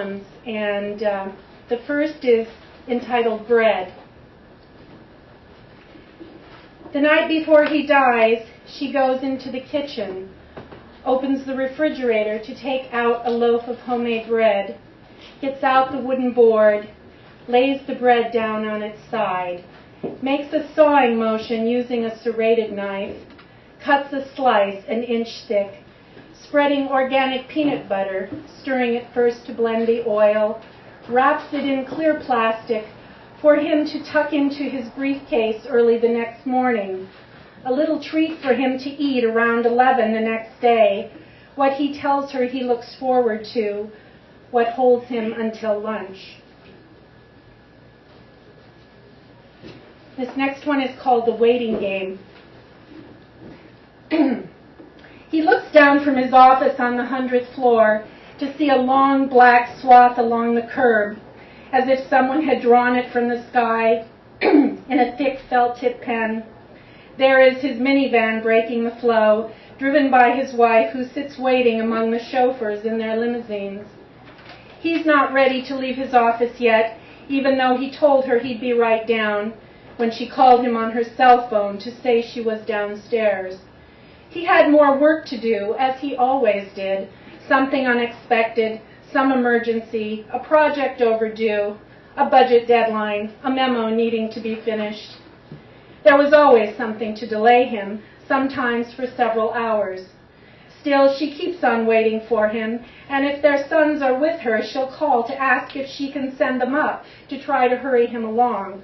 poems, and the first is entitled Bread. The night before he dies, she goes into the kitchen, opens the refrigerator to take out a loaf of homemade bread, gets out the wooden board, lays the bread down on its side, makes a sawing motion using a serrated knife, cuts a slice an inch thick, spreading organic peanut butter, stirring it first to blend the oil, wraps it in clear plastic for him to tuck into his briefcase early the next morning, a little treat for him to eat around 11 the next day, what he tells her he looks forward to, what holds him until lunch. This next one is called The Waiting Game. He looks down from his office on the 100th floor to see a long black swath along the curb, as if someone had drawn it from the sky in a thick felt-tip pen. There is his minivan breaking the flow, driven by his wife, who sits waiting among the chauffeurs in their limousines. He's not ready to leave his office yet, even though he told her he'd be right down when she called him on her cell phone to say she was downstairs. He had more work to do, as he always did, something unexpected, some emergency, a project overdue, a budget deadline, a memo needing to be finished. There was always something to delay him, sometimes for several hours. Still, she keeps on waiting for him, and if their sons are with her, she'll call to ask if she can send them up to try to hurry him along.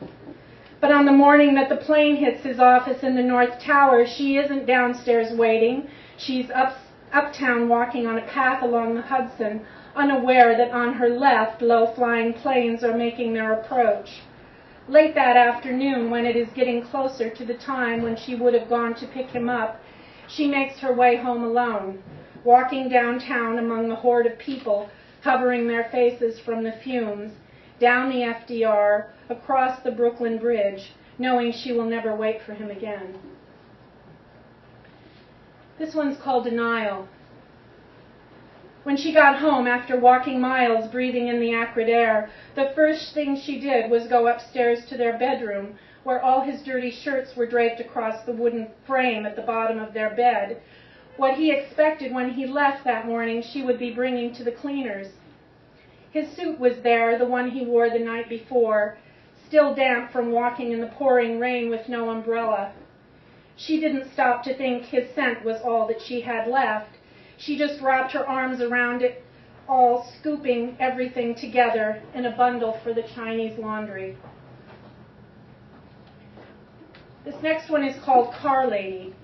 But on the morning that the plane hits his office in the North Tower, she isn't downstairs waiting. She's uptown walking on a path along the Hudson, unaware that on her left, low-flying planes are making their approach. Late that afternoon, when it is getting closer to the time when she would have gone to pick him up, she makes her way home alone, walking downtown among the horde of people, covering their faces from the fumes, down the FDR, across the Brooklyn Bridge, knowing she will never wait for him again. This one's called Denial. When she got home after walking miles, breathing in the acrid air, the first thing she did was go upstairs to their bedroom, where all his dirty shirts were draped across the wooden frame at the bottom of their bed. What he expected when he left that morning, she would be bringing to the cleaners. His suit was there, the one he wore the night before, still damp from walking in the pouring rain with no umbrella. She didn't stop to think his scent was all that she had left. She just wrapped her arms around it all, scooping everything together in a bundle for the Chinese laundry. This next one is called Car Lady.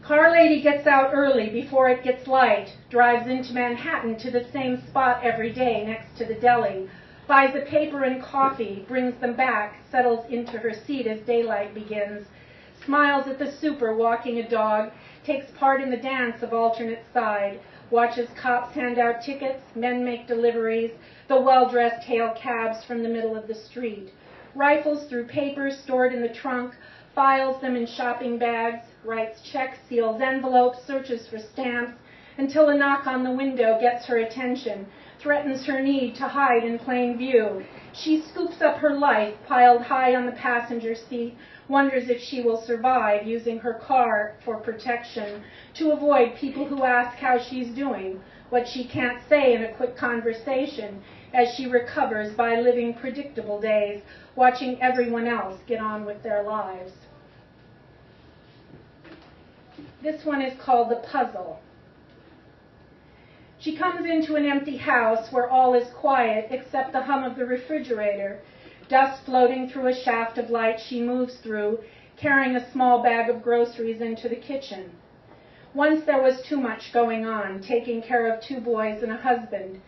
Car Lady gets out early before it gets light, drives into Manhattan to the same spot every day next to the deli, buys a paper and coffee, brings them back, settles into her seat as daylight begins, smiles at the super walking a dog, takes part in the dance of alternate side, watches cops hand out tickets, men make deliveries, the well-dressed hail cabs from the middle of the street, rifles through papers stored in the trunk, files them in shopping bags, writes checks, seals envelopes, searches for stamps, until a knock on the window gets her attention, threatens her need to hide in plain view. She scoops up her life, piled high on the passenger seat, wonders if she will survive, using her car for protection, to avoid people who ask how she's doing, what she can't say in a quick conversation, as she recovers by living predictable days, watching everyone else get on with their lives. This one is called The Puzzle. She comes into an empty house where all is quiet except the hum of the refrigerator, dust floating through a shaft of light she moves through, carrying a small bag of groceries into the kitchen. Once there was too much going on, taking care of 2 boys and a husband.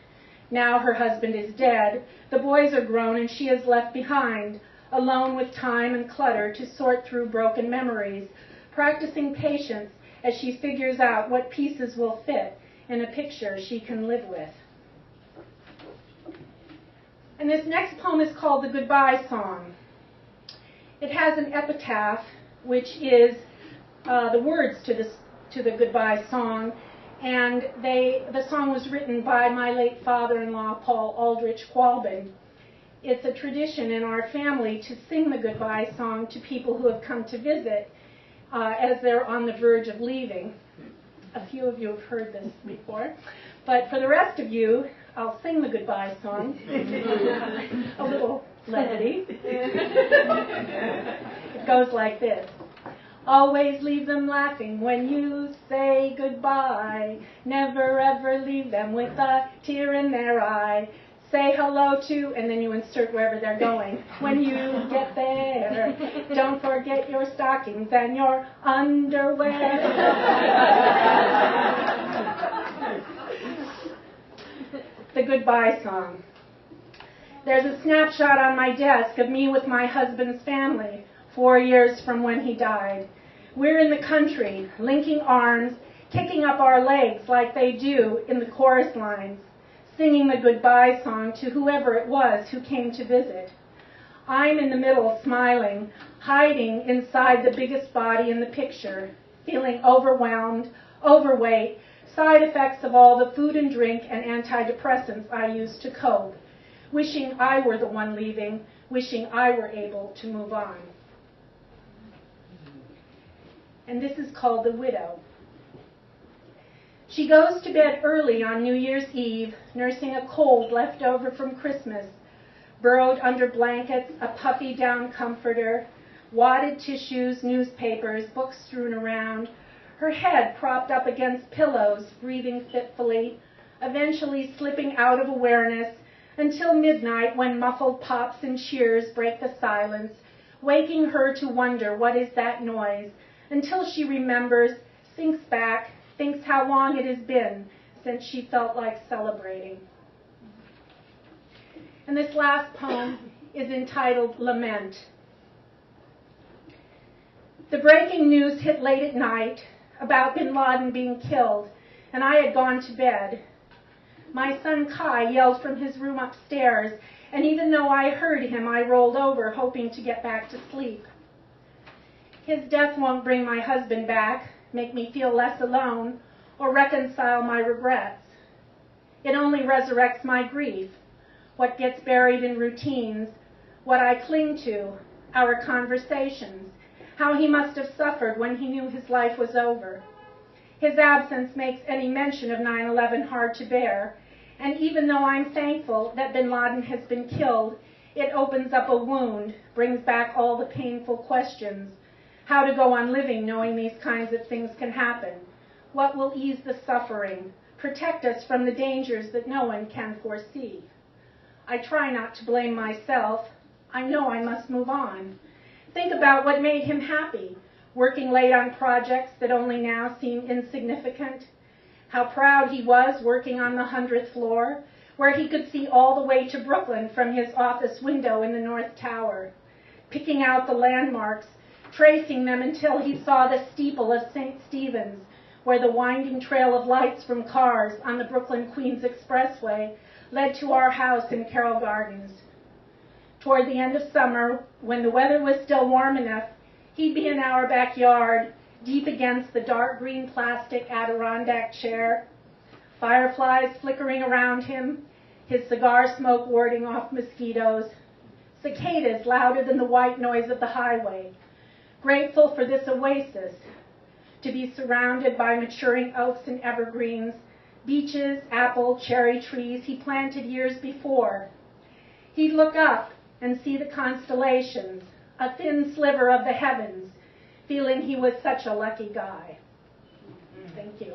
Now her husband is dead, the boys are grown, and she is left behind, alone with time and clutter to sort through broken memories, practicing patience as she figures out what pieces will fit in a picture she can live with. And this next poem is called The Goodbye Song. It has an epitaph, which is the words to the goodbye song, And the song was written by my late father-in-law, Paul Aldrich Qualben. It's a tradition in our family to sing the goodbye song to people who have come to visit as they're on the verge of leaving. A few of you have heard this before. But for the rest of you, I'll sing the goodbye song. A little levity. It goes like this. Always leave them laughing when you say goodbye. Never ever leave them with a tear in their eye. Say hello to, and then you insert wherever they're going. When you get there, don't forget your stockings and your underwear. The goodbye song. There's a snapshot on my desk of me with my husband's family, 4 years from when he died. We're in the country, linking arms, kicking up our legs like they do in the chorus lines, singing the goodbye song to whoever it was who came to visit. I'm in the middle, smiling, hiding inside the biggest body in the picture, feeling overwhelmed, overweight, side effects of all the food and drink and antidepressants I used to cope, wishing I were the one leaving, wishing I were able to move on. And this is called The Widow. She goes to bed early on New Year's Eve, nursing a cold left over from Christmas, burrowed under blankets, a puffy down comforter, wadded tissues, newspapers, books strewn around, her head propped up against pillows, breathing fitfully, eventually slipping out of awareness until midnight when muffled pops and cheers break the silence, waking her to wonder what is that noise, until she remembers, thinks back, thinks how long it has been since she felt like celebrating. And this last poem is entitled Lament. The breaking news hit late at night about bin Laden being killed, and I had gone to bed. My son Kai yelled from his room upstairs, and even though I heard him, I rolled over, hoping to get back to sleep. His death won't bring my husband back, make me feel less alone, or reconcile my regrets. It only resurrects my grief, what gets buried in routines, what I cling to, our conversations, how he must have suffered when he knew his life was over. His absence makes any mention of 9/11 hard to bear, and even though I'm thankful that bin Laden has been killed, it opens up a wound, brings back all the painful questions. How to go on living knowing these kinds of things can happen? What will ease the suffering, protect us from the dangers that no one can foresee? I try not to blame myself. I know I must move on. Think about what made him happy, working late on projects that only now seem insignificant. How proud he was working on the 100th floor, where he could see all the way to Brooklyn from his office window in the North Tower, picking out the landmarks, tracing them until he saw the steeple of St. Stephen's, where the winding trail of lights from cars on the Brooklyn-Queens Expressway led to our house in Carroll Gardens. Toward the end of summer, when the weather was still warm enough, he'd be in our backyard, deep against the dark green plastic Adirondack chair, fireflies flickering around him, his cigar smoke warding off mosquitoes, cicadas louder than the white noise of the highway, grateful for this oasis, to be surrounded by maturing oaks and evergreens, beeches, apple, cherry trees he planted years before. He'd look up and see the constellations, a thin sliver of the heavens, feeling he was such a lucky guy. Thank you.